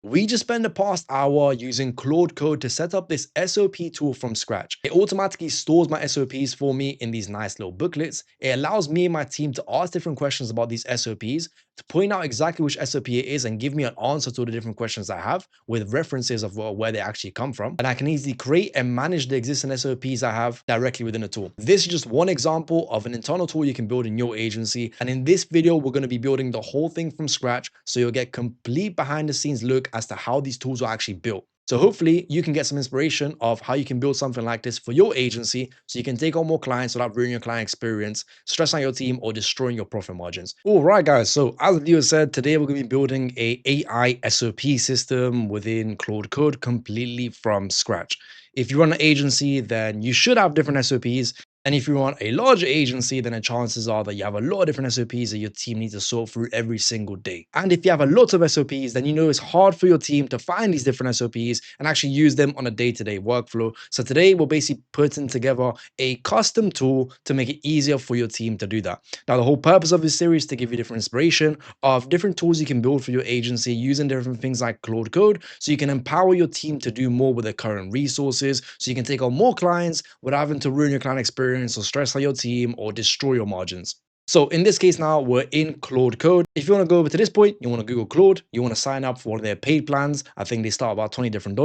We just spent the past hour using Claude Code to set up this SOP tool from scratch. It automatically stores my SOPs for me in these nice little booklets. It allows me and my team to ask different questions about these SOPs, to point out exactly which SOP it is and give me an answer to the different questions I have with references of where they actually come from. And I can easily create and manage the existing SOPs I have directly within the tool. This is just one example of an internal tool you can build in your agency. And in this video, we're going to be building the whole thing from scratch. So you'll get complete behind the scenes look as to how these tools are actually built. So hopefully you can get some inspiration of how you can build something like this for your agency so you can take on more clients without ruining your client experience, stressing out your team, or destroying your profit margins. All right, guys. So as the video said, today we're going to be building a AI SOP system within Claude Code completely from scratch. If you run an agency, then you should have different SOPs. And if you want a larger agency, then the chances are that you have a lot of different SOPs that your team needs to sort through every single day. And if you have a lot of SOPs, then you know it's hard for your team to find these different SOPs and actually use them on a day-to-day workflow. So today we're basically putting together a custom tool to make it easier for your team to do that. Now, the whole purpose of this series is to give you different inspiration of different tools you can build for your agency using different things like Claude Code, so you can empower your team to do more with their current resources, so you can take on more clients without having to ruin your client experience or stress out your team or destroy your margins. So in this case now, we're in Claude Code. If you want to go over to this point, you want to Google Claude, you want to sign up for one of their paid plans. I think they start about $20 different.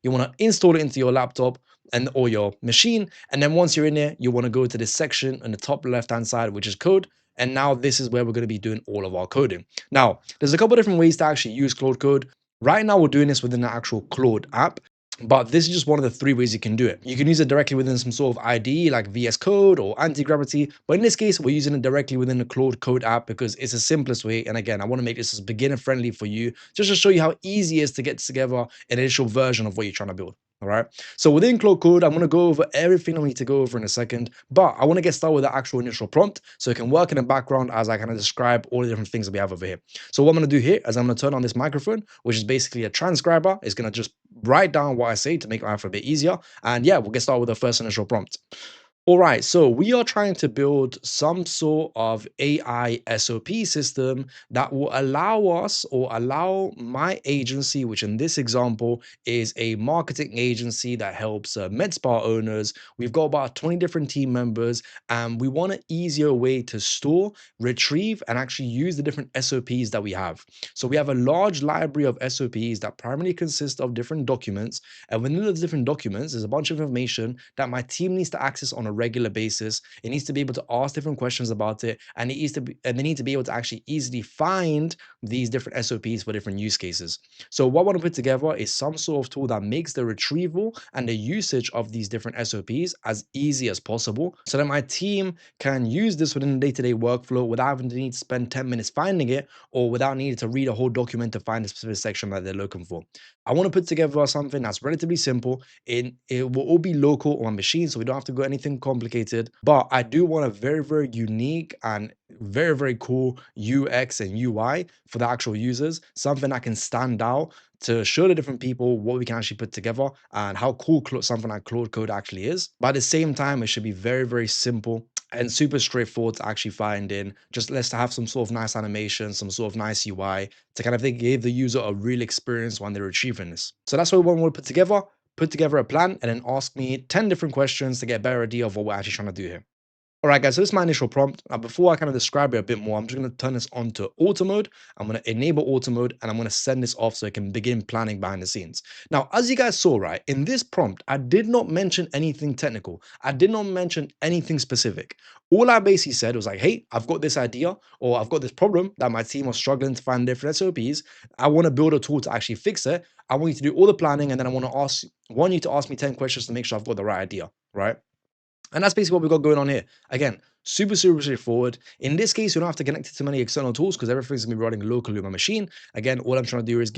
You want to install it into your laptop and or your machine. And then once you're in there, you want to go to this section on the top left-hand side, which is code. And now this is where we're going to be doing all of our coding. Now, there's a couple of different ways to actually use Claude Code. Right now, we're doing this within the actual Claude app. But this is just one of the three ways you can do it. You can use it directly within some sort of IDE like VS Code or Anti-Gravity. But in this case, we're using it directly within the Claude Code app because it's the simplest way. And again, I want to make this as beginner friendly for you, just to show you how easy it is to get together an initial version of what you're trying to build. All right. So within Claude Code, I'm going to go over everything I need to go over in a second, but I want to get started with the actual initial prompt so it can work in the background as I kind of describe all the different things that we have over here. So what I'm going to do here is I'm going to turn on this microphone, which is basically a transcriber. It's going to just write down what I say to make life a bit easier. And yeah, we'll get started with the first initial prompt. All right, so we are trying to build some sort of AI SOP system that will allow us or allow my agency, which in this example is a marketing agency that helps med spa owners. We've got about 20 different team members, and we want an easier way to store, retrieve, and actually use the different SOPs that we have. So we have a large library of SOPs that primarily consist of different documents, and within those different documents, there's a bunch of information that my team needs to access on a regular basis. It needs to be able to ask different questions about it, and they need to be able to actually easily find these different SOPs for different use cases. So what I want to put together is some sort of tool that makes the retrieval and the usage of these different SOPs as easy as possible so that my team can use this within the day-to-day workflow without having to need to spend 10 minutes finding it or without needing to read a whole document to find a specific section that they're looking for. I want to put together something that's relatively simple. It will all be local on machine, so we don't have to go anything complicated. But I do want a very, very unique and very, very cool UX and UI for the actual users, something that can stand out to show the different people what we can actually put together and how cool something like Claude Code actually is. But at the same time, it should be very, very simple and super straightforward to actually find in. Just let's have some sort of nice animation, some sort of nice UI to kind of give the user a real experience when they're retrieving this. So that's what we want to put together a plan, and then ask me 10 different questions to get a better idea of what we're actually trying to do here. All right, guys, so this is my initial prompt. Now, before I kind of describe it a bit more, I'm just going to turn this on to auto mode. I'm going to enable auto mode, and I'm going to send this off so I can begin planning behind the scenes. Now, as you guys saw, right, in this prompt, I did not mention anything technical. I did not mention anything specific. All I basically said was like, hey, I've got this idea, or I've got this problem that my team was struggling to find different SOPs. I want to build a tool to actually fix it. I want you to do all the planning, and then I want you to ask me 10 questions to make sure I've got the right idea, right? And that's basically what we've got going on here. Again, super, super straightforward. In this case, you don't have to connect it to many external tools because everything's gonna be running locally on my machine. Again, all I'm trying to do is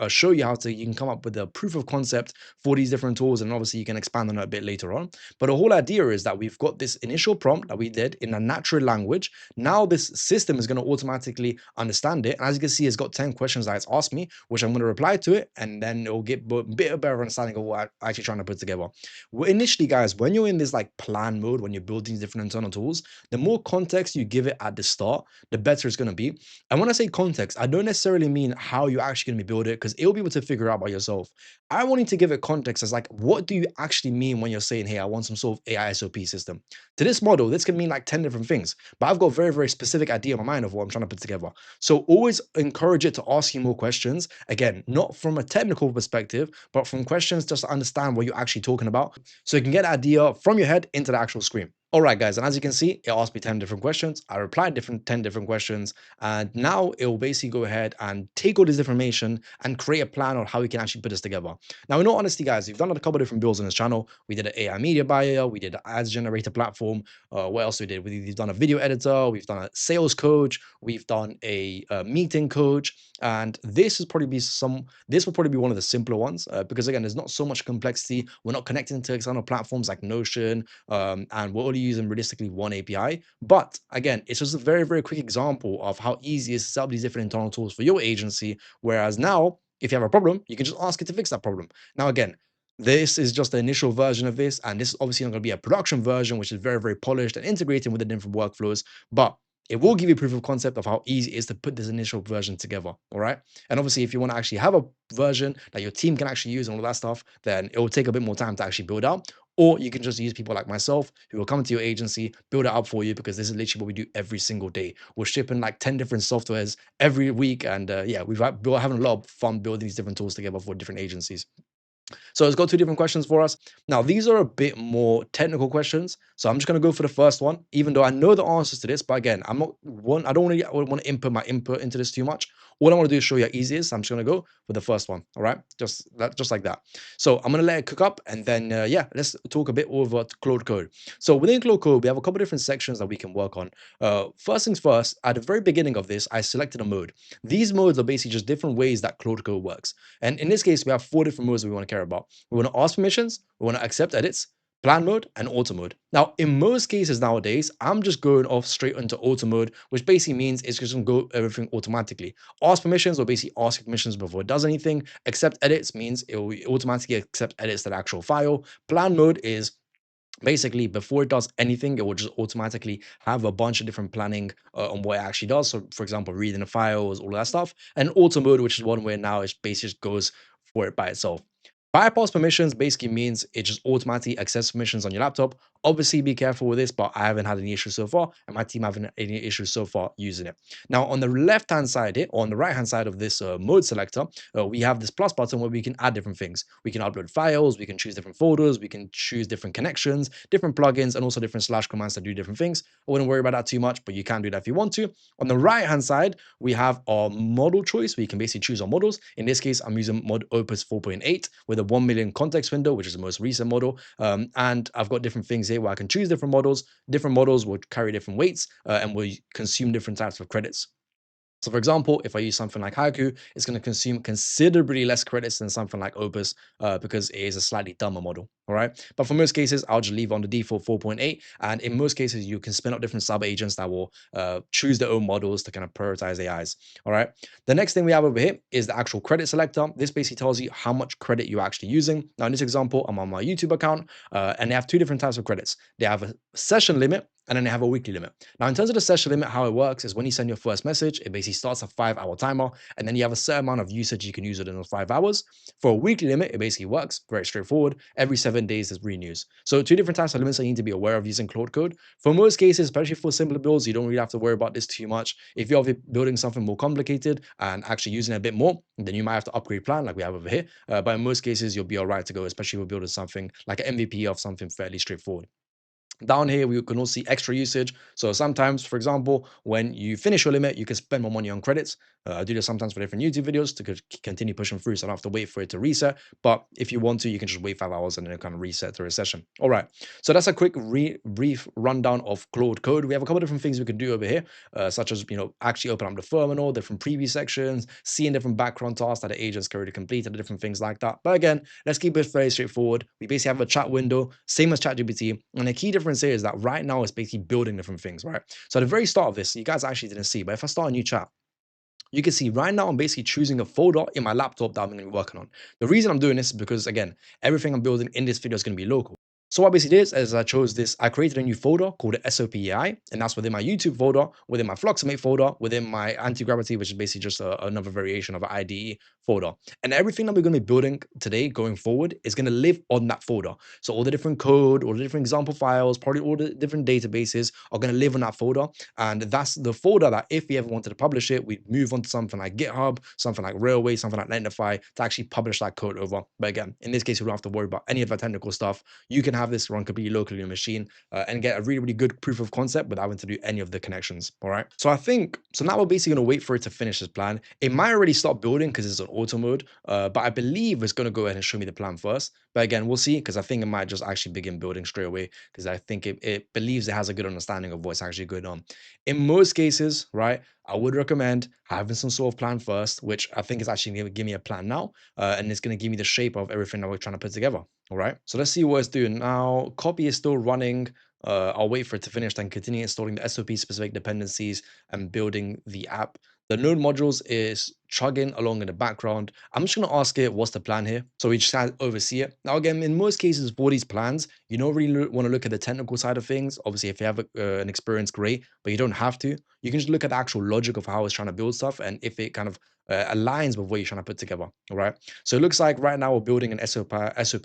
show you how you can come up with a proof of concept for these different tools, and obviously you can expand on it a bit later on. But the whole idea is that we've got this initial prompt that we did in a natural language. Now this system is going to automatically understand it. And as you can see, it's got 10 questions that it's asked me, which I'm going to reply to it, and then it'll get a bit of better understanding of what I'm actually trying to put together. Well, initially, guys, when you're in this like plan mode, when you're building these different internal tools, builds, the more context you give it at the start, the better it's going to be. And when I say context, I don't necessarily mean how you're actually going to be building it, because it'll be able to figure out by yourself. I want you to give it context as like, what do you actually mean when you're saying, hey, I want some sort of AI SOP system? To this model, this can mean like 10 different things, but I've got a very, very specific idea in my mind of what I'm trying to put together. So always encourage it to ask you more questions. Again, not from a technical perspective, but from questions just to understand what you're actually talking about. So you can get an idea from your head into the actual screen. All right, guys, and as you can see, it asked me 10 different questions. I replied 10 different questions, and now it will basically go ahead and take all this information and create a plan on how we can actually put this together. Now, in all honesty, guys, we've done a couple of different builds on this channel. We did an AI media buyer, we did an ads generator platform. What else we did? We've done a video editor, we've done a sales coach, we've done a meeting coach, and this will probably be one of the simpler ones because again, there's not so much complexity. We're not connecting to external platforms like Notion, and we're only using realistically one API. But again, it's just a very, very quick example of how easy it is to set up these different internal tools for your agency. Whereas now, if you have a problem, you can just ask it to fix that problem. Now, again, this is just the initial version of this, and this is obviously not going to be a production version, which is very, very polished and integrated with the different workflows. But it will give you proof of concept of how easy it is to put this initial version together. All right. And obviously, if you want to actually have a version that your team can actually use and all that stuff, then it will take a bit more time to actually build out. Or you can just use people like myself who will come to your agency, build it up for you, because this is literally what we do every single day. We're shipping like 10 different softwares every week. And yeah, we're having a lot of fun building these different tools together for different agencies. So it's got two different questions for us. Now, these are a bit more technical questions. So I'm just going to go for the first one, even though I know the answers to this. But again, I don't want to input my input into this too much. All I want to do is show you how easy it is. So I'm just going to go for the first one. All right. Just like that. So I'm going to let it cook up. And then, yeah, let's talk a bit over Claude Code. So within Claude Code, we have a couple of different sections that we can work on. First things first, at the very beginning of this, I selected a mode. These modes are basically just different ways that Claude Code works. And in this case, we have 4 different modes that we want to care about. We want to ask permissions, we want to accept edits, plan mode, and auto mode. Now, in most cases nowadays, I'm just going off straight into auto mode, which basically means it's just going to go everything automatically. Ask permissions will basically ask permissions before it does anything. Accept edits means it will automatically accept edits to the actual file. Plan mode is basically before it does anything, it will just automatically have a bunch of different planning on what it actually does. So for example, reading the files, all that stuff. And auto mode, which is one where now it basically just goes for it by itself. Bypass permissions basically means it just automatically accesses permissions on your laptop. Obviously, be careful with this, but I haven't had any issues so far, and my team haven't had any issues so far using it. Now, on the left-hand side here, or on the right-hand side of this mode selector, we have this plus button where we can add different things. We can upload files, we can choose different folders, we can choose different connections, different plugins, and also different slash commands to do different things. I wouldn't worry about that too much, but you can do that if you want to. On the right-hand side, we have our model choice. We can basically choose our models. In this case, I'm using mod Opus 4.8 with a 1 million context window, which is the most recent model. And I've got different things here where I can choose different models. Different models will carry different weights and will consume different types of credits. So for example, if I use something like Haiku, it's going to consume considerably less credits than something like Opus because it is a slightly dumber model. All right. But for most cases, I'll just leave on the default 4.8. And in most cases, you can spin up different sub agents that will choose their own models to kind of prioritize AIs. All right. The next thing we have over here is the actual credit selector. This basically tells you how much credit you're actually using. Now, in this example, I'm on my YouTube account and they have 2 different types of credits. They have a session limit and then they have a weekly limit. Now, in terms of the session limit, how it works is when you send your first message, it basically starts a 5-hour timer, and then you have a certain amount of usage you can use within those 5 hours. For a weekly limit, it basically works very straightforward. Every 7 days is renews. So 2 different types of limits that you need to be aware of using Claude Code. For most cases, especially for simpler builds, you don't really have to worry about this too much. If you're building something more complicated and actually using it a bit more, then you might have to upgrade plan like we have over here. But in most cases, you'll be all right to go, especially if we're building something like an MVP of something fairly straightforward. Down here, we can also see extra usage. So sometimes, for example, when you finish your limit, you can spend more money on credits. I do this sometimes for different YouTube videos to continue pushing through, so I don't have to wait for it to reset. But if you want to, you can just wait 5 hours and then kind of reset through a session. All right. So that's a quick brief rundown of Claude Code. We have a couple of different things we can do over here, such as, actually open up the terminal, different preview sections, seeing different background tasks that the agents can already complete, and different things like that. But again, let's keep it very straightforward. We basically have a chat window, same as ChatGPT, and the key difference here is that right now it's basically building different things, right? So at the very start of this, you guys actually didn't see, but if I start a new chat, you can see right now I'm basically choosing a folder in my laptop that I'm going to be working on. The reason I'm doing this is because, again, everything I'm building in this video is going to be local. So what I basically did is I chose this, I created a new folder called the SOP AI, and that's within my YouTube folder, within my Fluximate folder, within my anti-gravity, which is basically just another variation of an IDE folder. And everything that we're going to be building today going forward is going to live on that folder. So all the different code, all the different example files, probably all the different databases are going to live on that folder. And that's the folder that if we ever wanted to publish it, we'd move on to something like GitHub, something like Railway, something like Netlify to actually publish that code over. But again, in this case, we don't have to worry about any of the technical stuff. You can have this run completely locally on your machine and get a really, really good proof of concept without having to do any of the connections. All right. So I think, so now we're basically going to wait for it to finish this plan. It might already stop building because it's on auto mode, but I believe it's going to go ahead and show me the plan first. But again, we'll see because I think it might just actually begin building straight away because I think it believes it has a good understanding of what's actually going on. In most cases, right, I would recommend having some sort of plan first, which I think is actually going to give me a plan now, and it's going to give me the shape of everything that we're trying to put together. All right. So let's see what it's doing now. Copy is still running. I'll wait for it to finish, then continue installing the SOP specific dependencies and building the app. The node modules is chugging along in the background. I'm just going to ask it, what's the plan here? So we just kind of oversee it. Now, again, in most cases for these plans, you don't really want to look at the technical side of things. Obviously, if you have an experience, great, but you don't have to. You can just look at the actual logic of how it's trying to build stuff and if it kind of aligns with what you're trying to put together. All right. So it looks like right now we're building an SOP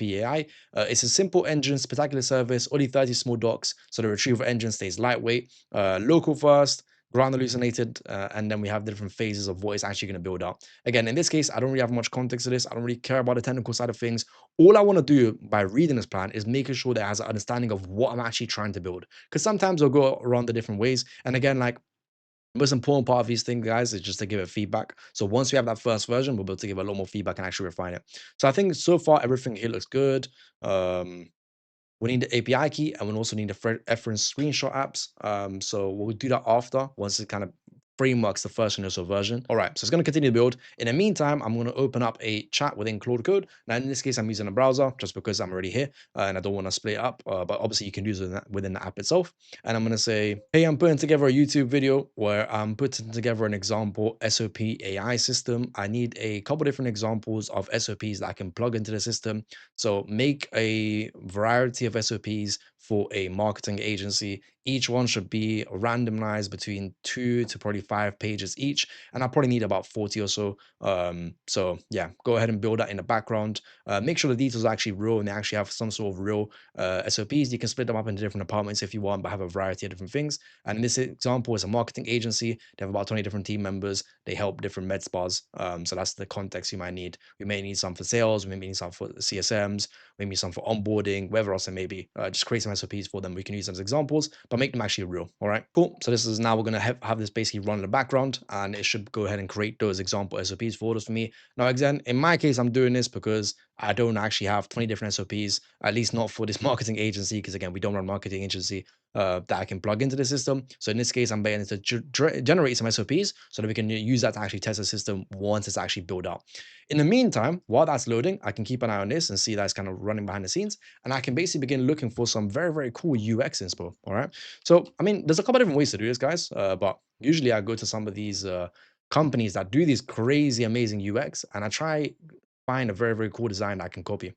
AI. It's a simple engine, spectacular service, only 30 small docs. So the retrieval engine stays lightweight, local first, ground hallucinated, and then we have the different phases of what it's actually going to build out. Again, in this case, I don't really have much context to this. I don't really care about the technical side of things. All I want to do by reading this plan is making sure that it has an understanding of what I'm actually trying to build. Because sometimes I'll go around the different ways. And again, like the most important part of these things, guys, is just to give it feedback. So once we have that first version, we'll be able to give a lot more feedback and actually refine it. So I think so far everything here looks good. We need the API key and we also need the reference screenshot apps. So we'll do that after once it kind of frameworks the first initial version. All right, so it's going to continue to build. In the meantime, I'm going to open up a chat within Claude Code. Now, in this case, I'm using a browser just because I'm already here and I don't want to split it up. But obviously, you can use it within the app itself. And I'm going to say, hey, I'm putting together a YouTube video where I'm putting together an example SOP AI system. I need a couple different examples of SOPs that I can plug into the system. So make a variety of SOPs for a marketing agency. Each one should be randomized between 2 to probably 5 pages each, and I probably need about 40 or so. So yeah, go ahead and build that in the background. Make sure the details are actually real and they actually have some sort of real SOPs. You can split them up into different departments if you want, but have a variety of different things. And in this example, is a marketing agency. They have about 20 different team members. They help different med spas. So that's the context you might need. We may need some for sales. We may need some for CSMs. Maybe some for onboarding, whatever else it may be. Just create some SOPs for them. We can use them as examples, but make them actually real. All right, cool. So this is now we're going to have this basically run in the background and it should go ahead and create those example SOPs for us for me. Now, again, in my case, I'm doing this because I don't actually have 20 different SOPs, at least not for this marketing agency, because again, we don't run marketing agency that I can plug into the system. So in this case, I'm beginning to generate some SOPs so that we can use that to actually test the system once it's actually built out. In the meantime, while that's loading, I can keep an eye on this and see that it's kind of running behind the scenes. And I can basically begin looking for some very, very cool UX inspo. All right. So, I mean, there's a couple of different ways to do this, guys. But usually I go to some of these companies that do these crazy, amazing UX and I try find a very, very cool design that I can copy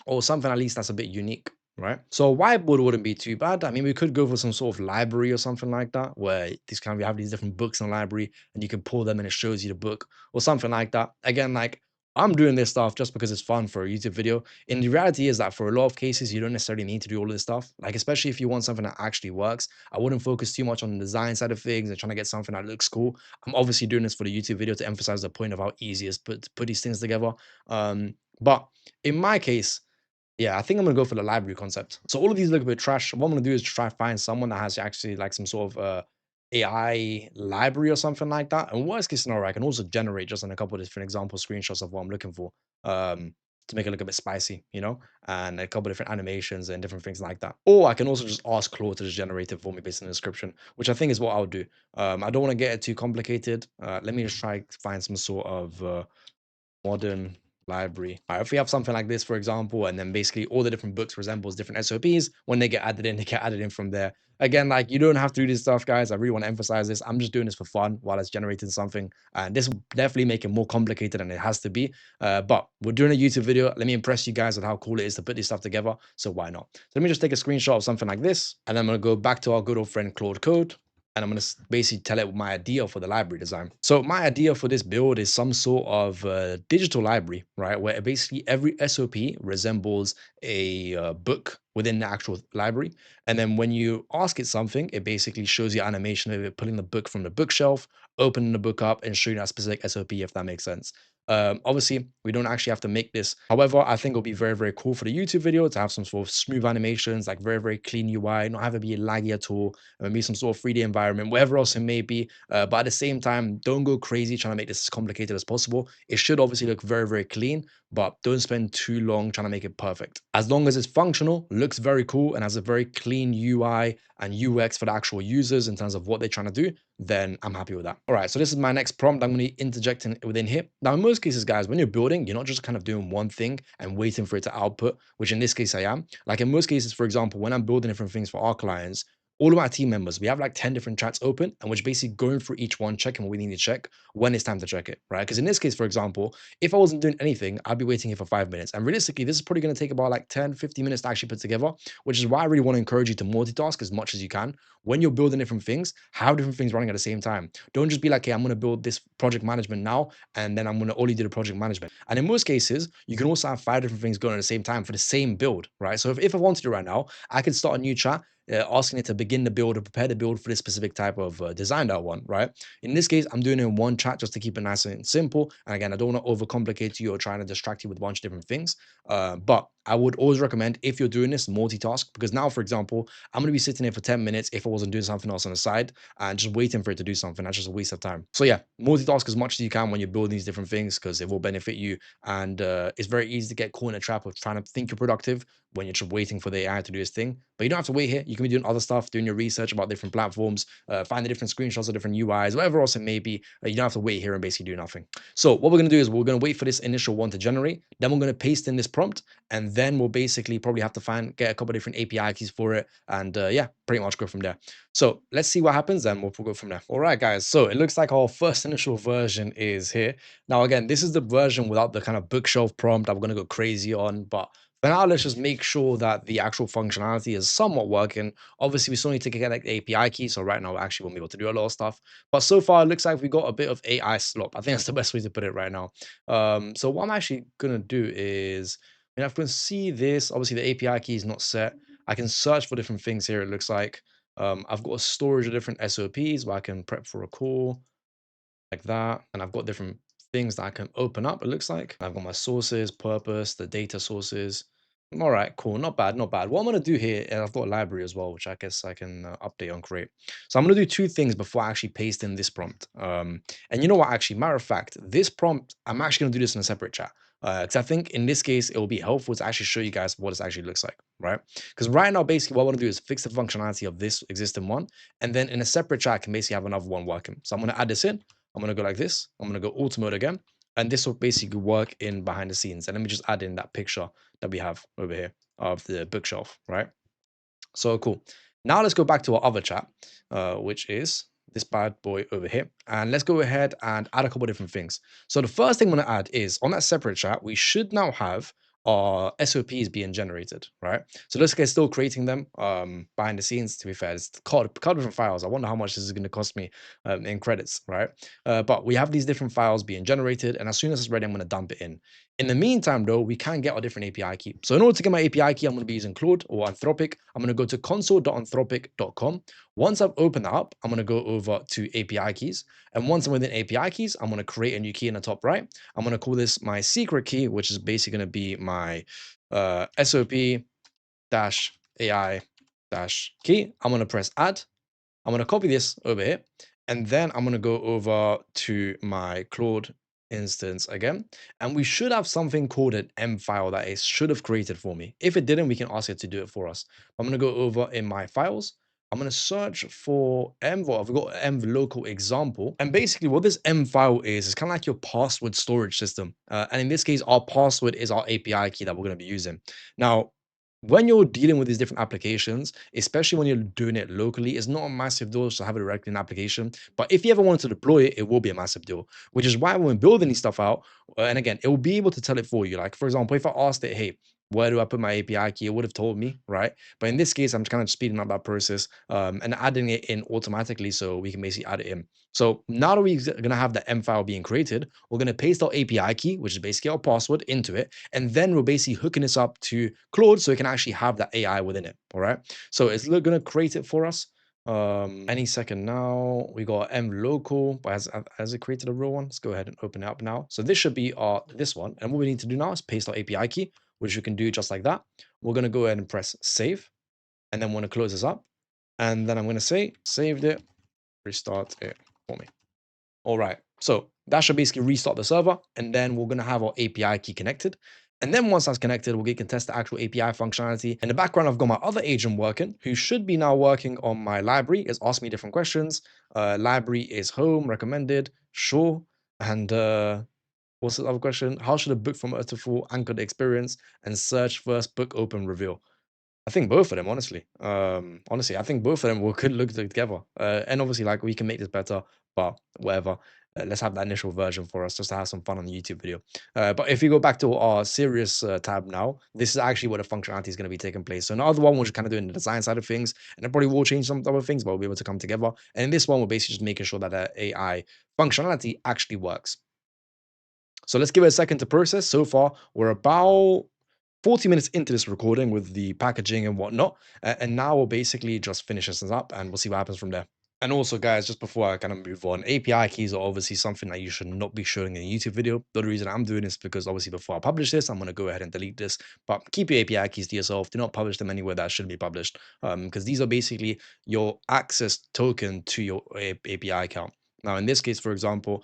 or something at least that's a bit unique, right? So a whiteboard wouldn't be too bad. I mean, we could go for some sort of library or something like that, where these kind of we have these different books in the library and you can pull them and it shows you the book or something like that. Again, like I'm doing this stuff just because it's fun for a YouTube video. And the reality is that for a lot of cases, you don't necessarily need to do all of this stuff. Like, especially if you want something that actually works, I wouldn't focus too much on the design side of things and trying to get something that looks cool. I'm obviously doing this for the YouTube video to emphasize the point of how easy it is to put these things together. But in my case, yeah, I think I'm gonna go for the library concept. So all of these look a bit trash. What I'm gonna do is try to find someone that has actually like some sort of AI library or something like that. And worst case scenario, I can also generate just on a couple of different example screenshots of what I'm looking for to make it look a bit spicy, you know, and a couple of different animations and different things like that. Or I can also just ask Claude to just generate it for me based on the description, which I think is what I'll do. I don't want to get it too complicated. Let me just try to find some sort of modern library. All right, if we have something like this, for example, and then basically all the different books resembles different SOPs, when they get added in, they get added in from there. Again, like you don't have to do this stuff, guys. I really want to emphasize this. I'm just doing this for fun while it's generating something. And this will definitely make it more complicated than it has to be. But we're doing a YouTube video. Let me impress you guys with how cool it is to put this stuff together. So why not? So let me just take a screenshot of something like this. And I'm going to go back to our good old friend Claude Code, and I'm going to basically tell it my idea for the library design. So my idea for this build is some sort of digital library, right? Where basically every SOP resembles a book within the actual library. And then when you ask it something, it basically shows you animation of it pulling the book from the bookshelf, opening the book up and showing that specific SOP, if that makes sense. Obviously, we don't actually have to make this. However, I think it'll be very, very cool for the YouTube video to have some sort of smooth animations, like very, very clean UI, not have it be laggy at all, maybe some sort of 3D environment, whatever else it may be. But at the same time, don't go crazy trying to make this as complicated as possible. It should obviously look very, very clean, but don't spend too long trying to make it perfect. As long as it's functional, looks very cool, and has a very clean UI and UX for the actual users in terms of what they're trying to do, then I'm happy with that. All right, so this is my next prompt. I'm going to interject within here. Now, in most cases, guys, when you're building, you're not just kind of doing one thing and waiting for it to output, which in this case I am. Like in most cases, for example, when I'm building different things for our clients, all of my team members, we have like 10 different chats open, and we're basically going through each one, checking what we need to check when it's time to check it, right? Because in this case, for example, if I wasn't doing anything, I'd be waiting here for 5 minutes. And realistically, this is probably going to take about like 10, 15 minutes to actually put together, which is why I really want to encourage you to multitask as much as you can. When you're building different things, have different things running at the same time. Don't just be like, hey, I'm going to build this project management now, and then I'm going to only do the project management. And in most cases, you can also have 5 different things going at the same time for the same build, right? So if I wanted to right now, I could start a new chat asking it to begin the build or prepare the build for this specific type of design that I want, right? In this case, I'm doing it in one chat just to keep it nice and simple. And again, I don't want to overcomplicate you or trying to distract you with a bunch of different things. But I would always recommend, if you're doing this, multitask, because now, for example, I'm going to be sitting here for 10 minutes if I wasn't doing something else on the side and just waiting for it to do something. That's just a waste of time. So yeah, multitask as much as you can when you're building these different things, because it will benefit you. And it's very easy to get caught in a trap of trying to think you're productive when you're just waiting for the AI to do its thing. But you don't have to wait here. You can be doing other stuff, doing your research about different platforms, finding different screenshots of different UIs, whatever else it may be. You don't have to wait here and basically do nothing. So what we're going to do is we're going to wait for this initial one to generate. Then we're going to paste in this prompt, and then we'll basically probably have to get a couple of different API keys for it. And yeah, pretty much go from there. So let's see what happens, and we'll go from there. All right, guys. So it looks like our first initial version is here. Now, again, this is the version without the kind of bookshelf prompt that we're going to go crazy on, but for now, let's just make sure that the actual functionality is somewhat working. Obviously, we still need to get like the API key. So right now, we actually won't be able to do a lot of stuff. But so far, it looks like we got a bit of AI slop. I think that's the best way to put it right now. So what I'm actually going to do is, I mean, I can see this. Obviously, the API key is not set. I can search for different things here, it looks like. I've got a storage of different SOPs where I can prep for a call like that. And I've got different things that I can open up, it looks like. I've got my sources, purpose, the data sources. All right, cool. Not bad, not bad. What I'm going to do here, and I've got a library as well, which I guess I can update on create. So I'm going to do two things before I actually paste in this prompt. And you know what, actually, matter of fact, this prompt, I'm actually going to do this in a separate chat. Because I think in this case, it will be helpful to actually show you guys what it actually looks like, right? Because right now, basically, what I want to do is fix the functionality of this existing one. And then in a separate chat, I can basically have another one working. So I'm going to add this in. I'm going to go like this. I'm going to go auto mode again. And this will basically work in behind the scenes. And let me just add in that picture that we have over here of the bookshelf, right? So cool. Now let's go back to our other chat, which is this bad boy over here. And let's go ahead and add a couple of different things. So the first thing I'm going to add is on that separate chat, we should now have our SOPs being generated, right? So let's get still creating them behind the scenes. To be fair, it's called different files. I wonder how much this is going to cost me in credits, right? But we have these different files being generated, and as soon as it's ready, I'm going to dump it in. In the meantime, though, we can get our different API key. So in order to get my API key, I'm going to be using Claude or Anthropic. I'm going to go to console.anthropic.com. Once I've opened that up, I'm going to go over to API keys. And once I'm within API keys, I'm going to create a new key in the top right. I'm going to call this my secret key, which is basically going to be my SOP-AI-key. I'm going to press add. I'm going to copy this over here. And then I'm going to go over to my Claude instance again. And we should have something called an M file that it should have created for me. If it didn't, we can ask it to do it for us. I'm going to go over in my files. I'm going to search for env. I've got env local example. And basically what this env file is kind of like your password storage system. And in this case, our password is our API key that we're going to be using. Now, when you're dealing with these different applications, especially when you're doing it locally, it's not a massive deal to have it directly in an application. But if you ever want to deploy it, it will be a massive deal, which is why when we're building these stuff out, and again, it will be able to tell it for you. Like, for example, if I asked it, hey, where do I put my API key? It would have told me, right? But in this case, I'm just kind of speeding up that process and adding it in automatically so we can basically add it in. So now that we're going to have the M file being created, we're going to paste our API key, which is basically our password, into it. And then we're basically hooking this up to Claude so it can actually have that AI within it. All right. So it's going to create it for us. Any second now. We got M local, but has it created a real one? Let's go ahead and open it up now. So this should be this one. And what we need to do now is paste our API key, which you can do just like that. We're going to go ahead and press save. And then we're going to close this up. And then I'm going to say, saved it, restart it for me. All right. So that should basically restart the server. And then we're going to have our API key connected. And then once that's connected, we can test the actual API functionality. In the background, I've got my other agent working, who should be now working on my library. It's asked me different questions. Library is home, recommended, sure. And what's the other question? How should a book from earth to full anchor the experience and search first book open reveal? I think both of them, honestly. Honestly, I think both of them will could look together. And obviously, like we can make this better, but whatever. Let's have that initial version for us just to have some fun on the YouTube video. But if you go back to our serious tab now, this is actually where the functionality is going to be taking place. So another one, we're just kind of doing the design side of things, and it probably will change some other things, but we'll be able to come together. And in this one, we're basically just making sure that the AI functionality actually works. So let's give it a second to process. So far, we're about 40 minutes into this recording with the packaging and whatnot. And now we'll basically just finish this up and we'll see what happens from there. And also, guys, just before I kind of move on, API keys are obviously something that you should not be showing in a YouTube video. The reason I'm doing this is because obviously before I publish this, I'm going to go ahead and delete this. But keep your API keys to yourself. Do not publish them anywhere that shouldn't be published, because these are basically your access token to your API account. Now, in this case, for example,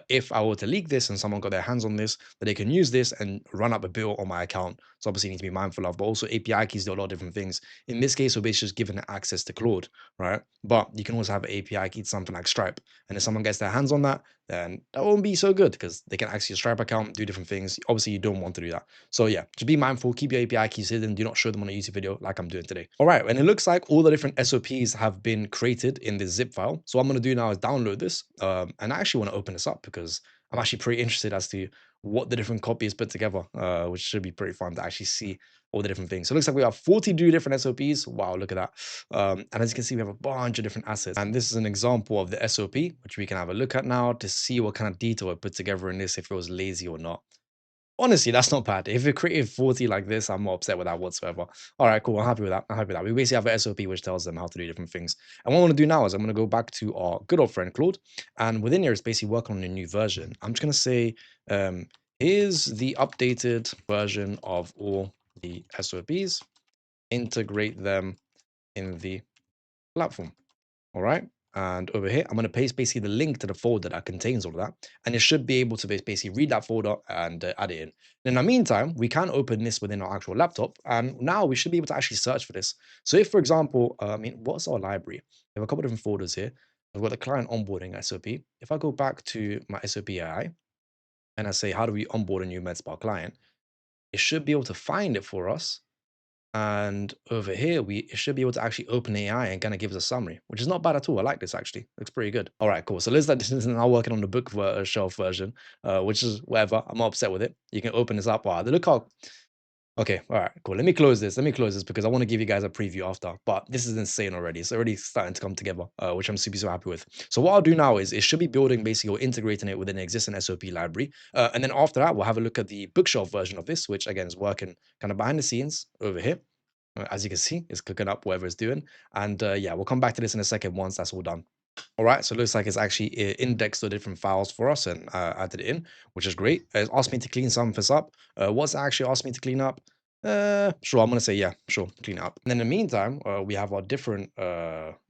if I were to leak this and someone got their hands on this, that they can use this and run up a bill on my account. So obviously you need to be mindful of, but also API keys do a lot of different things. In this case, we're basically just giving it access to Claude, right? But you can also have an API key to something like Stripe. And if someone gets their hands on that, then that won't be so good because they can access your Stripe account, do different things. Obviously, you don't want to do that. So yeah, just be mindful, keep your API keys hidden, do not show them on a YouTube video like I'm doing today. All right, and it looks like all the different SOPs have been created in this zip file. So what I'm gonna do now is download this. And I actually want to open this up because I'm actually pretty interested as to what the different copies put together, which should be pretty fun to actually see all the different things. So it looks like we have 42 different SOPs. Wow, look at that. And as you can see, we have a bunch of different assets. And this is an example of the SOP, which we can have a look at now to see what kind of detail I put together in this, if it was lazy or not. Honestly, that's not bad. If it created 40 like this, I'm not upset with that whatsoever. All right, cool. I'm happy with that. I'm happy with that. We basically have an SOP which tells them how to do different things. And what I want to do now is I'm going to go back to our good old friend Claude. And within here, it's basically working on a new version. I'm just going to say, here's the updated version of all the SOPs. Integrate them in the platform. All right. And over here, I'm going to paste basically the link to the folder that contains all of that. And it should be able to basically read that folder and add it in. In the meantime, we can open this within our actual laptop. And now we should be able to actually search for this. So if, for example, what's our library? We have a couple of different folders here. I've got the client onboarding SOP. If I go back to my SOP AI and I say, how do we onboard a new MedSpa client? It should be able to find it for us. And over here, we should be able to actually open AI and kind of give us a summary, which is not bad at all. I like this actually. Looks pretty good. All right, cool. So let's this is now working on the book shelf version, which is whatever. I'm not upset with it. You can open this up. Wow, look how. Okay, all right, cool. Let me close this. Let me close this because I want to give you guys a preview after. But this is insane already. It's already starting to come together, which I'm super happy with. So what I'll do now is it should be building basically or integrating it within an existing SOP library. And then after that, we'll have a look at the bookshelf version of this, which again is working kind of behind the scenes over here. As you can see, it's cooking up whatever it's doing. And yeah, we'll come back to this in a second once that's all done. All right, so it looks like it's actually indexed the different files for us and added it in, which is great. It's asked me to clean some of this up. What's it actually asked me to clean up? Sure, I'm going to say, yeah, sure, clean it up. And in the meantime, we have our different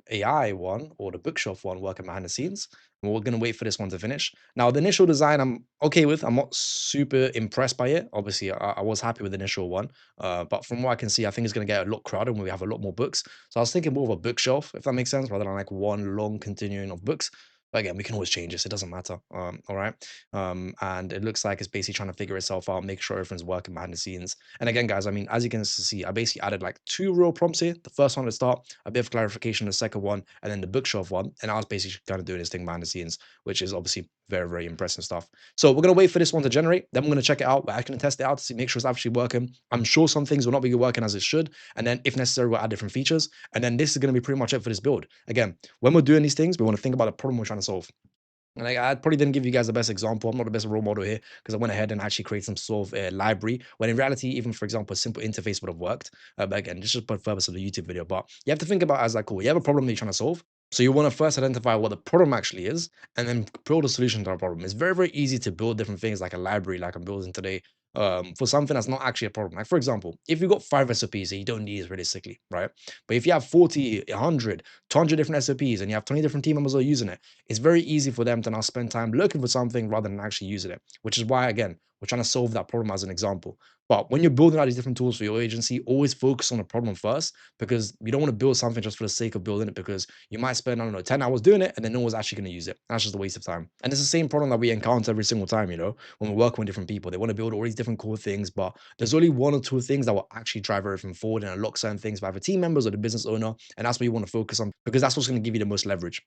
AI one or the bookshelf one working behind the scenes. And we're going to wait for this one to finish. Now, the initial design I'm okay with. I'm not super impressed by it. Obviously, I was happy with the initial one. But from what I can see, I think it's going to get a lot crowded when we have a lot more books. So I was thinking more of a bookshelf, if that makes sense, rather than like one long continuing of books. But again, we can always change this. It doesn't matter. All right. And it looks like it's basically trying to figure itself out, make sure everything's working behind the scenes. And again, guys, I mean, as you can see, I basically added like two real prompts here. The first one to start, a bit of clarification, the second one, and then the bookshelf one. And I was basically kind of doing this thing behind the scenes, which is obviously very, very impressive stuff. So we're going to wait for this one to generate. Then we're going to check it out. We're actually going to test it out to see, make sure it's actually working. I'm sure some things will not be working as it should. And then if necessary, we'll add different features. And then this is going to be pretty much it for this build. Again, when we're doing these things, we want to think about the problem we're trying to solve. And I probably didn't give you guys the best example. I'm not the best role model here because I went ahead and actually created some sort of library. When in reality, even for example, a simple interface would have worked. But again, this is just for the purpose of the YouTube video. But you have to think about it as like, cool, you have a problem that you're trying to solve. So you want to first identify what the problem actually is and then build a solution to our problem. It's very, very easy to build different things like a library, like I'm building today, for something that's not actually a problem. Like, for example, if you've got 5 SOPs that you don't need realistically, right? But if you have 40, 100, 200 different SOPs and you have 20 different team members who are using it, it's very easy for them to now spend time looking for something rather than actually using it, which is why, again, we're trying to solve that problem as an example. But when you're building out these different tools for your agency, always focus on the problem first because you don't want to build something just for the sake of building it because you might spend, I don't know, 10 hours doing it and then no one's actually going to use it. That's just a waste of time. And it's the same problem that we encounter every single time, when we're working with different people. They want to build all these different cool things, but there's only one or two things that will actually drive everything forward and unlock certain things by the team members or the business owner. And that's what you want to focus on because that's what's going to give you the most leverage.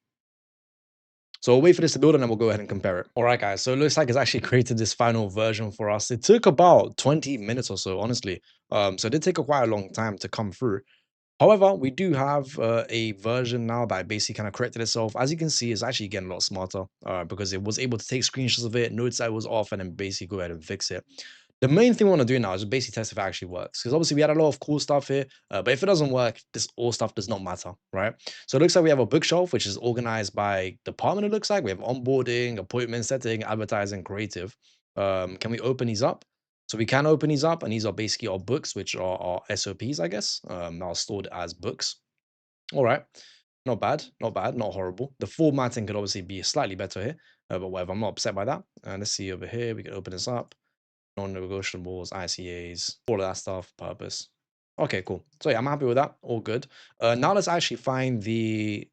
So we'll wait for this to build and then we'll go ahead and compare it. All right, guys. So it looks like it's actually created this final version for us. It took about 20 minutes or so, honestly. So it did take quite a long time to come through. However, we do have a version now that basically kind of corrected itself. As you can see, it's actually getting a lot smarter because it was able to take screenshots of it, notice that it was off, and then basically go ahead and fix it. The main thing we want to do now is basically test if it actually works. Because obviously we had a lot of cool stuff here, but if it doesn't work, this all stuff does not matter, right? So it looks like we have a bookshelf, which is organized by department, it looks like. We have onboarding, appointment setting, advertising, creative. Can we open these up? So we can open these up, and these are basically our books, which are our SOPs, I guess, now stored as books. All right. Not bad, not bad, not horrible. The formatting could obviously be slightly better here, but whatever, I'm not upset by that. And let's see over here, we can open this up non-negotiables, ICAs, all of that stuff, purpose. Okay, cool. So yeah, I'm happy with that. All good. Now let's actually find the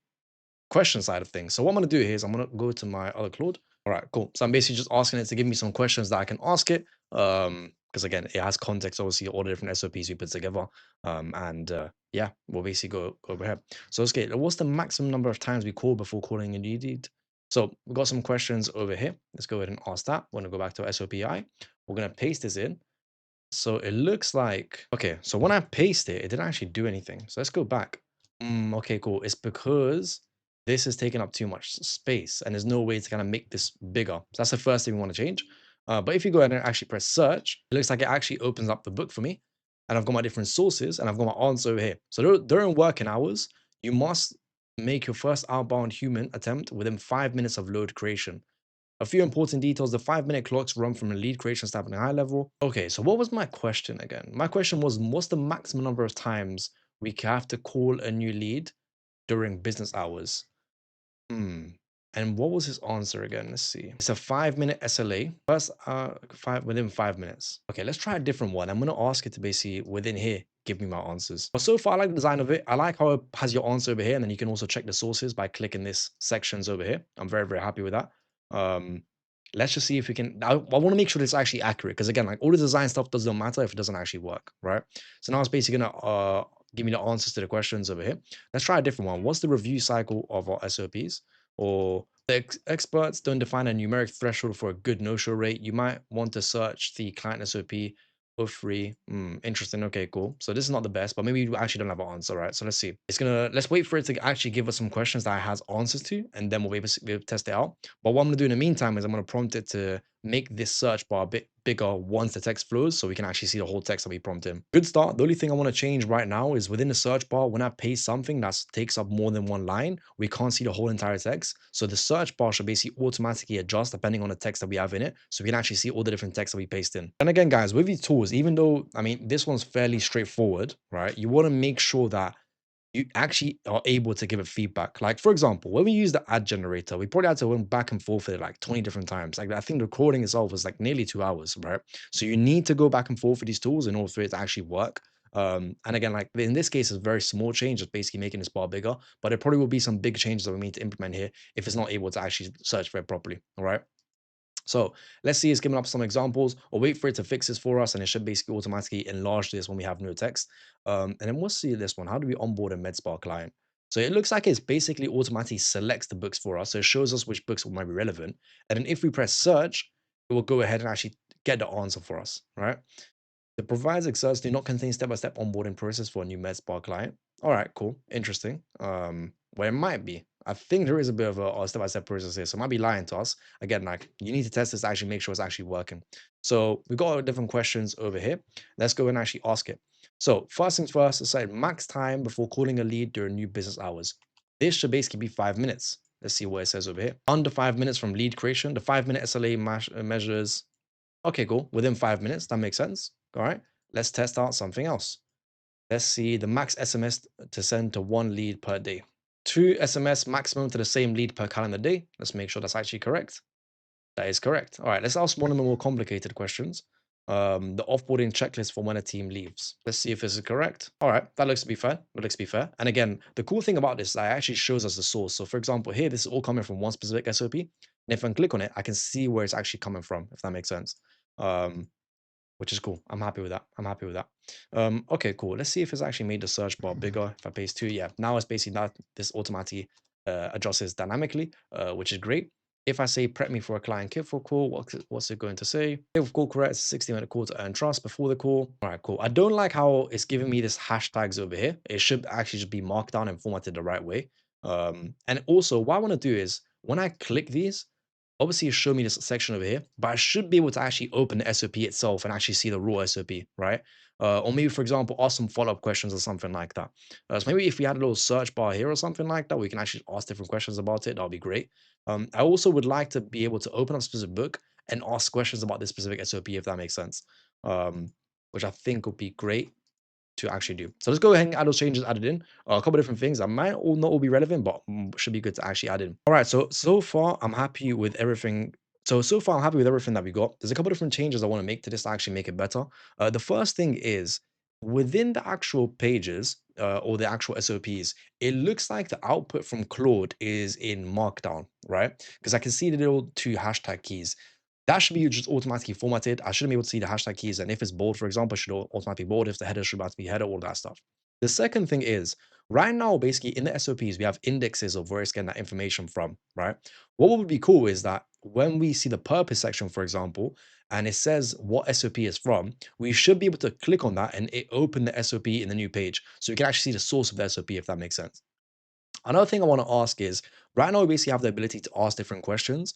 question side of things. So what I'm going to do here is I'm going to go to my other Claude. All right, cool. So I'm basically just asking it to give me some questions that I can ask it. Because again, it has context, obviously, all the different SOPs we put together. Yeah, we'll basically go over here. So let's get, what's the maximum number of times we call before calling a new lead? So we've got some questions over here. Let's go ahead and ask that. We're going to go back to our SOPI. We're going to paste this in. So it looks like, okay, so when I paste it, it didn't actually do anything. So let's go back. Okay, cool. It's because this is taking up too much space and there's no way to kind of make this bigger. So that's the first thing we want to change. But if you go ahead and actually press search, it looks like it actually opens up the book for me. And I've got my different sources and I've got my answer over here. So during working hours, you must make your first outbound human attempt within 5 minutes of load creation. A few important details. The 5-minute clocks run from a lead creation standpoint high level. Okay, so what was my question again? My question was, what's the maximum number of times we have to call a new lead during business hours? And what was his answer again? Let's see. It's a 5-minute SLA. First, within 5 minutes. Okay, let's try a different one. I'm gonna ask it to basically within here give me my answers. But so far, I like the design of it. I like how it has your answer over here, and then you can also check the sources by clicking this sections over here. I'm very, very happy with that. Um, let's just see if we can. I want to make sure it's actually accurate because again, like all the design stuff doesn't matter if it doesn't actually work, right? So now it's basically gonna give me the answers to the questions over here. Let's try a different one. What's the review cycle of our SOPs? Or the experts don't define a numeric threshold for a good no-show rate. You might want to search the client SOP or free. Interesting. Okay, cool. So this is not the best, but maybe we actually don't have an answer, right? So let's see. Let's wait for it to actually give us some questions that it has answers to, and then we'll be able to test it out. But what I'm gonna do in the meantime is I'm gonna prompt it to make this search bar a bit bigger once the text flows so we can actually see the whole text that we prompt in. Good start. The only thing I want to change right now is within the search bar, when I paste something that takes up more than one line, we can't see the whole entire text. So the search bar should basically automatically adjust depending on the text that we have in it. So we can actually see all the different text that we paste in. And again, guys, with these tools, even though, I mean, this one's fairly straightforward, right? You want to make sure that you actually are able to give it feedback. Like, for example, when we use the ad generator, we probably had to went back and forth with it like 20 different times. Like, I think the recording itself was like nearly 2 hours, right? So you need to go back and forth with these tools in order for it to actually work. And again, like in this case, it's a very small change, just basically making this bar bigger. But there probably will be some big changes that we need to implement here if it's not able to actually search for it properly. All right. So let's see it's giving up some examples or wait for it to fix this for us. And it should basically automatically enlarge this when we have no text. And then we'll see this one. How do we onboard a MedSpa client? So it looks like it's basically automatically selects the books for us. So it shows us which books might be relevant. And then if we press search, it will go ahead and actually get the answer for us, right? The provides excerpts do not contain step-by-step onboarding process for a new MedSpa client. All right, cool, interesting. Well, it might be. I think there is a bit of a step-by-step process here, so it might be lying to us. Again, like you need to test this to actually make sure it's actually working. So we've got our different questions over here. Let's go and actually ask it. So first things first, it said max time before calling a lead during new business hours. This should basically be 5 minutes. Let's see what it says over here. Under 5 minutes from lead creation, the 5-minute SLA measures. Okay, cool. Within 5 minutes, that makes sense. All right. Let's test out something else. Let's see the max SMS to send to one lead per day. 2 SMS maximum to the same lead per calendar day. Let's make sure that's actually correct. That is correct. All right, let's ask one of the more complicated questions. The offboarding checklist for when a team leaves. Let's see if this is correct. All right, that looks to be fair. That looks to be fair. And again, the cool thing about this is that it actually shows us the source. So for example, here, this is all coming from one specific SOP. And if I click on it, I can see where it's actually coming from, if that makes sense. Um, which is cool. I'm happy with that. I'm happy with that. Okay, cool. Let's see if it's actually made the search bar bigger. If I paste 2, yeah. Now it's basically that this automatically adjusts this dynamically, which is great. If I say prep me for a client kickoff call, what's it going to say? If call correct, 60-minute call to earn trust before the call. All right, cool. I don't like how it's giving me this hashtags over here. It should actually just be marked down and formatted the right way. And also, what I want to do is when I click these, obviously you show me this section over here, but I should be able to actually open the SOP itself and actually see the raw SOP, right? Or maybe, for example, ask some follow-up questions or something like that. So maybe if we had a little search bar here or something like that, we can actually ask different questions about it. That would be great. I also would like to be able to open up a specific book and ask questions about this specific SOP, if that makes sense, which I think would be great to actually do. So let's go ahead and add those changes added in. A couple different things that might all not all be relevant, but should be good to actually add in. All right, so far I'm happy with everything. So far I'm happy with everything that we got. There's a couple different changes I want to make to this to actually make it better. The first thing is within the actual pages or the actual SOPs, it looks like the output from Claude is in Markdown, right? Because I can see the little 2 hashtag keys. That should be just automatically formatted. I shouldn't be able to see the hashtag keys. And if it's bold, for example, it should automatically bold. If the header should automatically header, all that stuff. The second thing is right now, basically in the SOPs, we have indexes of where it's getting that information from, right? What would be cool is that when we see the purpose section, for example, and it says what SOP is from, we should be able to click on that and it open the SOP in the new page. So we can actually see the source of the SOP, if that makes sense. Another thing I want to ask is right now, we basically have the ability to ask different questions.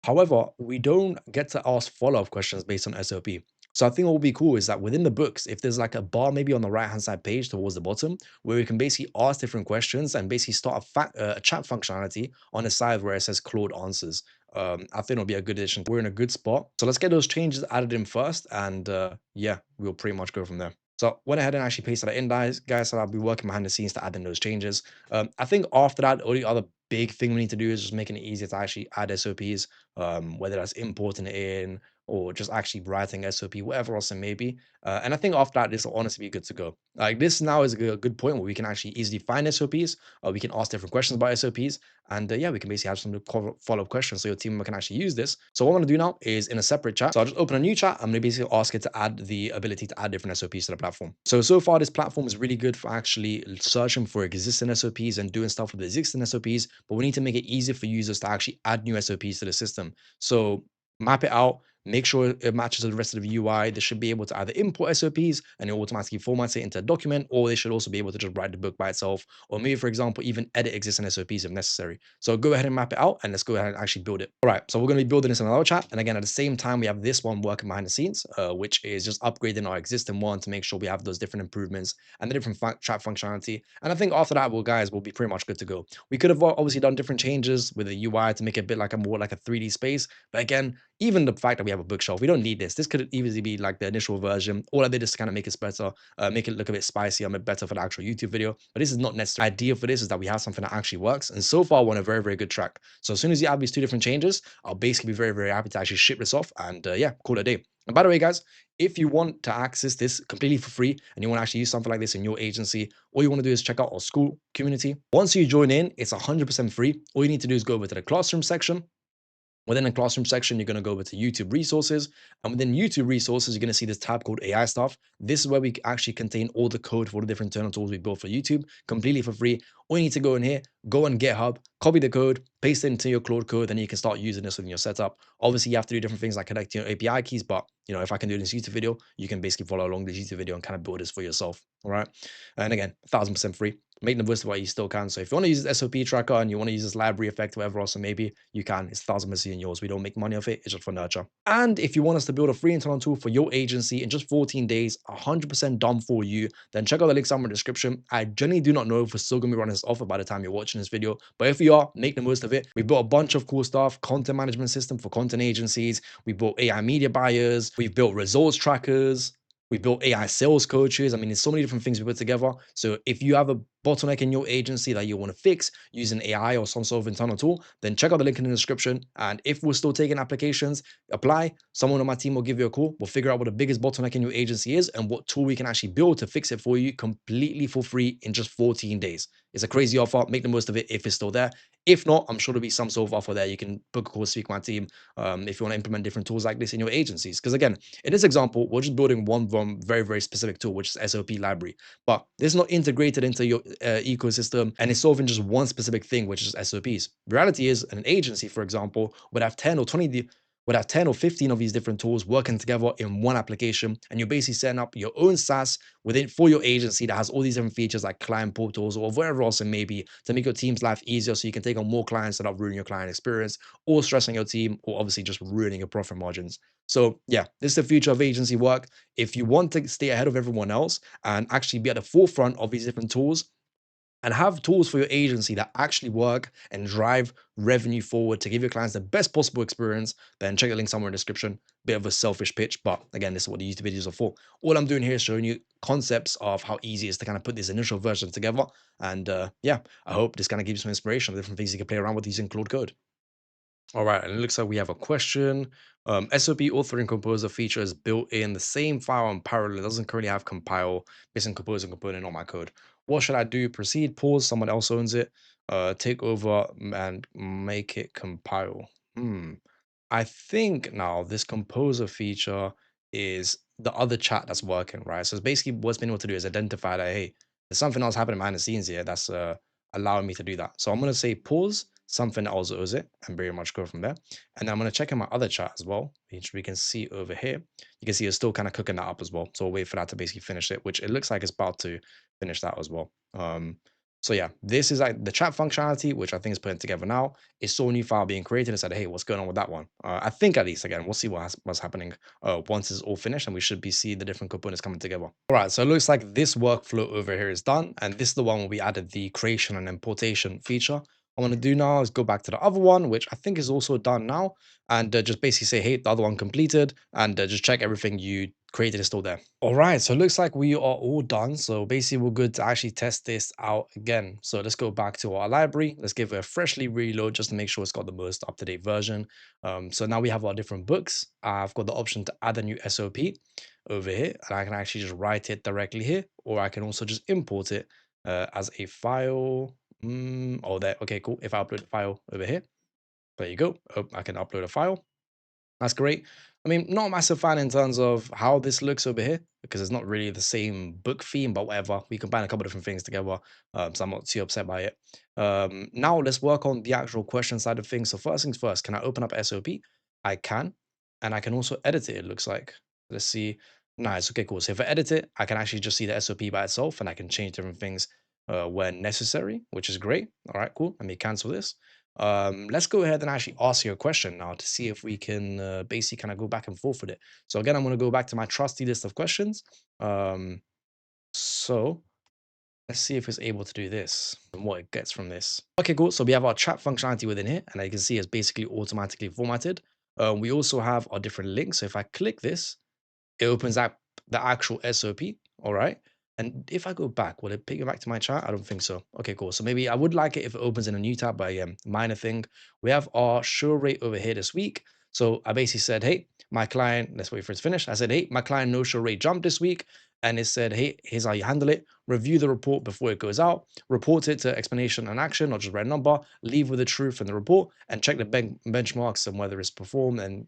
However, we don't get to ask follow-up questions based on SOP. So I think what would be cool is that within the books, if there's like a bar maybe on the right-hand side page towards the bottom, where we can basically ask different questions and basically start a chat functionality on the side where it says Claude answers. I think it'll be a good addition. We're in a good spot. So let's get those changes added in first. And yeah, we'll pretty much go from there. So went ahead and actually pasted that in, guys. So I'll be working behind the scenes to add in those changes. I think after that, the only other big thing we need to do is just making it easier to actually add SOPs, whether that's importing it in or just actually writing SOP, whatever else it may be. And I think after that, this will honestly be good to go. Like this now is a good point where we can actually easily find SOPs. We can ask different questions about SOPs. And yeah, we can basically have some follow-up questions so your team member can actually use this. So what I'm going to do now is in a separate chat. So I'll just open a new chat. I'm going to basically ask it to add the ability to add different SOPs to the platform. So far, this platform is really good for actually searching for existing SOPs and doing stuff with the existing SOPs. But we need to make it easier for users to actually add new SOPs to the system. So map it out, make sure it matches the rest of the UI. They should be able to either import SOPs and it automatically formats it into a document, or they should also be able to just write the book by itself, or maybe, for example, even edit existing SOPs if necessary. So go ahead and map it out and let's go ahead and actually build it. All right, so we're going to be building this in another chat. And again, at the same time, we have this one working behind the scenes, which is just upgrading our existing one to make sure we have those different improvements and the different chat functionality. And I think after that, we'll be pretty much good to go. We could have obviously done different changes with the UI to make it a bit like more like a 3D space. But again, Even the fact that we have a bookshelf, we don't need this. This could easily be like the initial version. All I did is kind of make it better, make it look a bit spicy, a bit better for the actual YouTube video. But this is not necessarily idea for this is that we have something that actually works. And so far, we're on a very, very good track. So as soon as you add these two different changes, I'll basically be very, very happy to actually ship this off and yeah, call it a day. And by the way, guys, if you want to access this completely for free and you want to actually use something like this in your agency, all you want to do is check out our school community. Once you join in, it's 100% free. All you need to do is go over to the classroom section. Within the classroom section, you're going to go over to YouTube resources. And within YouTube resources, you're going to see this tab called AI stuff. This is where we actually contain all the code for all the different internal tools we built for YouTube completely for free. All you need to go in here, go on GitHub, copy the code, paste it into your Claude Code, then you can start using this within your setup. Obviously, you have to do different things like connecting your API keys, but if I can do this YouTube video, you can basically follow along this YouTube video and kind of build this for yourself. All right. And again, 1000% free. Make the most of what you still can. So if you want to use this SOP tracker and you want to use this library effect, whatever else, so maybe you can. It's 1000% yours. We don't make money off it. It's just for nurture. And if you want us to build a free internal tool for your agency in just 14 days, 100% done for you, then check out the link somewhere in the description. I genuinely do not know if we're still going to be running this offer by the time you're watching this video, but if we are, make the most of it. We built a bunch of cool stuff, content management system for content agencies. We built AI media buyers. We've built results trackers. We built AI sales coaches. I mean, there's so many different things we put together. So if you have a bottleneck in your agency that you want to fix using AI or some sort of internal tool, then check out the link in the description. And if we're still taking applications, apply. Someone on my team will give you a call. We'll figure out what the biggest bottleneck in your agency is and what tool we can actually build to fix it for you completely for free in just 14 days. It's a crazy offer. Make the most of it if it's still there. If not, I'm sure there'll be some sort of offer there. You can book a call, speak to my team if you want to implement different tools like this in your agencies. Because again, in this example, we're just building one very, very specific tool, which is SOP library. But this is not integrated into your ecosystem and it's solving just one specific thing, which is SOPs. Reality is an agency, for example, would have 10 or 20 would have 10 or 15 of these different tools working together in one application. And you're basically setting up your own SaaS within for your agency that has all these different features like client portals or whatever else it may be to make your team's life easier so you can take on more clients without ruining your client experience or stressing your team or obviously just ruining your profit margins. So yeah, this is the future of agency work. If you want to stay ahead of everyone else and actually be at the forefront of these different tools, and have tools for your agency that actually work and drive revenue forward to give your clients the best possible experience, then check the link somewhere in the description. Bit of a selfish pitch, but again, this is what the YouTube videos are for. All I'm doing here is showing you concepts of how easy it is to kind of put this initial version together. And yeah, I hope this kind of gives you some inspiration of different things you can play around with using Claude Code. All right, and it looks like we have a question. SOP authoring composer feature is built in the same file in parallel. It doesn't currently have compile, missing composer component on my code. What should I do? Proceed, pause, someone else owns it, take over and make it compile. I think now this composer feature is the other chat that's working, right? So it's basically what's been able to do is identify that, hey, there's something else happening behind the scenes here that's allowing me to do that. So I'm going to say pause, something else owes it, and very much go from there. And then I'm going to check in my other chat as well, which we can see over here. You can see it's still kind of cooking that up as well. So we'll wait for that to basically finish it, which it looks like it's about to finish that as well. So yeah, this is like the chat functionality, which I think is putting together now. It saw a new file being created and said, hey, what's going on with that one? I think at least, again, we'll see what's happening once it's all finished and we should be seeing the different components coming together. All right, so it looks like this workflow over here is done. And this is the one where we added the creation and importation feature. What I'm going to do now is go back to the other one, which I think is also done now, and just basically say, hey, the other one completed, and just check everything you created is still there. All right, so it looks like we are all done. So basically we're good to actually test this out again. So let's go back to our library. Let's give it a freshly reload just to make sure it's got the most up-to-date version. So now we have our different books. I've got the option to add a new SOP over here, and I can actually just write it directly here, or I can also just import it as a file. Oh, there. Okay, cool. If I upload the file over here, there you go. Oh, I can upload a file. That's great. I mean, not a massive fan in terms of how this looks over here because it's not really the same book theme, but whatever. We combine a couple different things together, so I'm not too upset by it. Now let's work on the actual question side of things. So first things first, can I open up SOP? I can, and I can also edit it. It looks like. Let's see. Nice. Okay, cool. So if I edit it, I can actually just see the SOP by itself, and I can change different things when necessary, which is great. All right, cool. Let me cancel this. Let's go ahead and actually ask you a question now to see if we can basically kind of go back and forth with it. So again, I'm going to go back to my trusty list of questions. So let's see if it's able to do this and what it gets from this. Okay, cool. So we have our chat functionality within here, and you can see it's basically automatically formatted. We also have our different links. So if I click this, it opens up the actual SOP. All right. And if I go back, will it pick it back to my chat? I don't think so. Okay, cool. So maybe I would like it if it opens in a new tab, but minor thing. We have our show rate over here this week. So I basically said, hey, my client, let's wait for it to finish. I said, hey, my client no show rate jumped this week. And it said, hey, here's how you handle it. Review the report before it goes out. Report it to explanation and action, not just red number. Leave with the truth in the report and check the benchmarks and whether it's performed and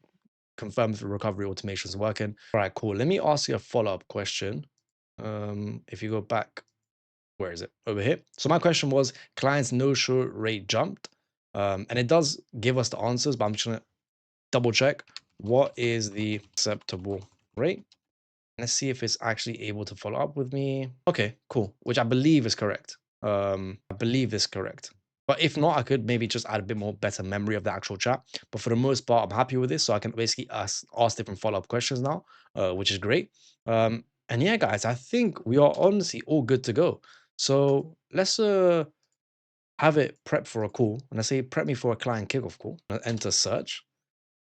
confirm if the recovery automation is working. All right, cool. Let me ask you a follow-up question. If you go back, where is it? Over here. So my question was, client's no-show rate jumped. And it does give us the answers, but I'm just gonna double check. What is the acceptable rate? Let's see if it's actually able to follow up with me. Okay, cool. Which I believe is correct. I believe is correct. But if not, I could maybe just add a bit more better memory of the actual chat. But for the most part, I'm happy with this. So I can basically ask different follow-up questions now, which is great. And yeah, guys, I think we are honestly all good to go. So let's have it prep for a call. And I say prep me for a client kickoff call. Enter search,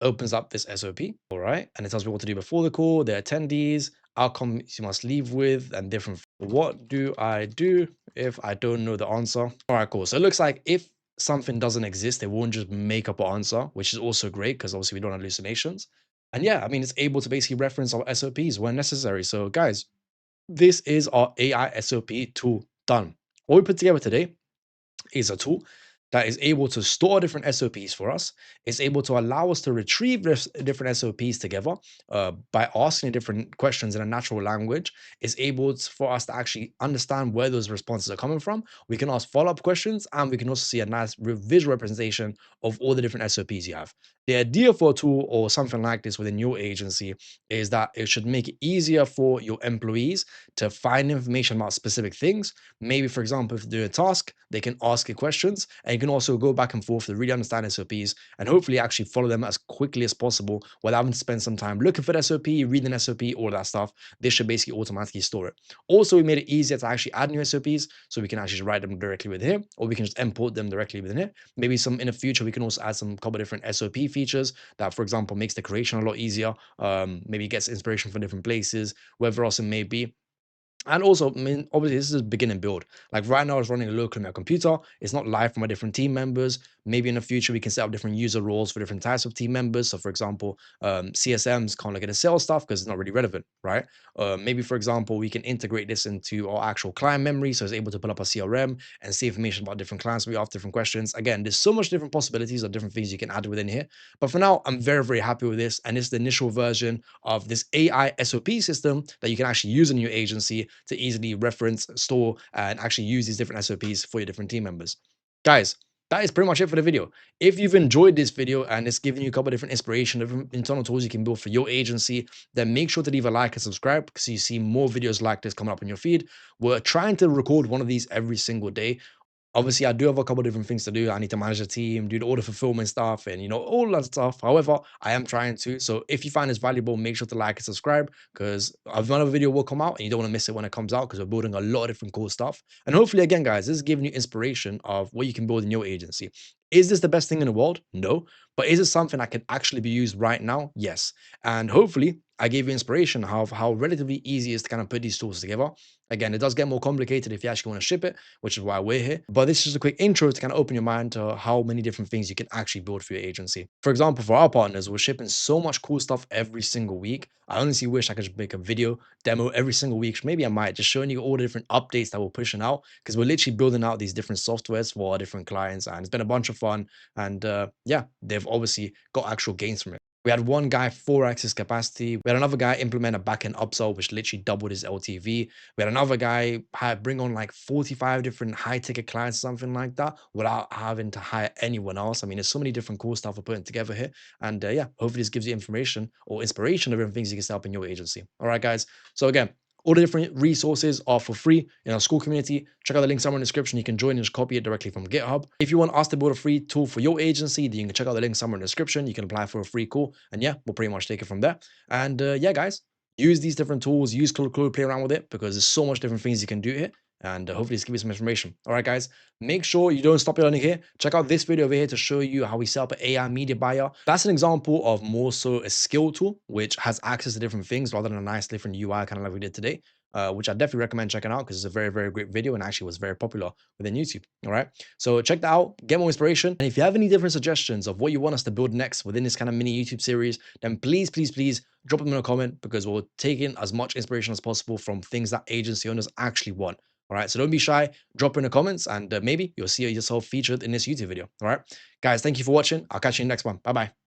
opens up this SOP, all right? And it tells me what to do before the call, the attendees, outcomes you must leave with, and different. What do I do if I don't know the answer? All right, cool. So it looks like if something doesn't exist, they won't just make up an answer, which is also great because obviously we don't have hallucinations. And yeah, I mean, it's able to basically reference our SOPs when necessary. So guys, this is our AI SOP tool done. What we put together today is a tool that is able to store different SOPs for us. It's able to allow us to retrieve this different SOPs together by asking different questions in a natural language. It's able for us to actually understand where those responses are coming from. We can ask follow-up questions, and we can also see a nice visual representation of all the different SOPs you have. The idea for a tool or something like this within your agency is that it should make it easier for your employees to find information about specific things. Maybe, for example, if they do a task, they can ask you questions, and you can also go back and forth to really understand SOPs and hopefully actually follow them as quickly as possible without having to spend some time looking for the SOP, reading SOP, all that stuff. This should basically automatically store it. Also, we made it easier to actually add new SOPs, so we can actually just write them directly within here, or we can just import them directly within here. Maybe some in the future, we can also add some couple different SOP features that, for example, makes the creation a lot easier. Maybe gets inspiration from different places, wherever else it may be. And also, I mean, obviously, this is a beginning build. Like right now, it's running locally on my computer. It's not live for my different team members. Maybe in the future, we can set up different user roles for different types of team members. So, for example, CSMs can't look at the sales stuff because it's not really relevant, right? Maybe, for example, we can integrate this into our actual client memory. So it's able to pull up a CRM and see information about different clients. We ask different questions. Again, there's so much different possibilities of different things you can add within here. But for now, I'm very, very happy with this. And it's the initial version of this AI SOP system that you can actually use in your agency to easily reference, store, and actually use these different SOPs for your different team members. Guys, that is pretty much it for the video. If you've enjoyed this video and it's giving you a couple of different inspiration, different internal tools you can build for your agency, then make sure to leave a like and subscribe because you see more videos like this coming up on your feed. We're trying to record one of these every single day. Obviously, I do have a couple of different things to do. I need to manage a team, do the order fulfillment stuff, and all that stuff. However, I am trying to. So if you find this valuable, make sure to like and subscribe because another video will come out and you don't want to miss it when it comes out because we're building a lot of different cool stuff. And hopefully, again, guys, this is giving you inspiration of what you can build in your agency. Is this the best thing in the world? No. But is it something that can actually be used right now? Yes. And hopefully, I gave you inspiration of how relatively easy it is to kind of put these tools together. Again, it does get more complicated if you actually want to ship it, which is why we're here. But this is just a quick intro to kind of open your mind to how many different things you can actually build for your agency. For example, for our partners, we're shipping so much cool stuff every single week. I honestly wish I could just make a video demo every single week. Maybe I might just showing you all the different updates that we're pushing out because we're literally building out these different softwares for our different clients. And it's been a bunch of fun. And yeah, they've obviously got actual gains from it. We had one guy 4x his capacity. We had another guy implement a backend upsell, which literally doubled his LTV. We had another guy bring on like 45 different high ticket clients, something like that, without having to hire anyone else. I mean, there's so many different cool stuff we're putting together here. And yeah, hopefully this gives you information or inspiration of different things you can set up in your agency. All right, guys. So again, all the different resources are for free in our school community. Check out the link somewhere in the description. You can join and just copy it directly from GitHub. If you want us to build a free tool for your agency, then you can check out the link somewhere in the description. You can apply for a free call. And yeah, we'll pretty much take it from there. And yeah, guys, use these different tools, use Claude Code, play around with it because there's so much different things you can do here. and hopefully it's give you some information. All right, guys, make sure you don't stop your learning here. Check out this video over here to show you how we set up an AI media buyer. That's an example of more so a skill tool, which has access to different things rather than a nice different UI, kind of like we did today. Which I definitely recommend checking out because it's a very, very great video and actually was very popular within YouTube. All right. So check that out, get more inspiration. And if you have any different suggestions of what you want us to build next within this kind of mini YouTube series, then please, please, please drop them in a comment because we'll take in as much inspiration as possible from things that agency owners actually want. All right. So don't be shy, drop in the comments and maybe you'll see yourself featured in this YouTube video. All right. Guys, thank you for watching. I'll catch you in the next one. Bye bye.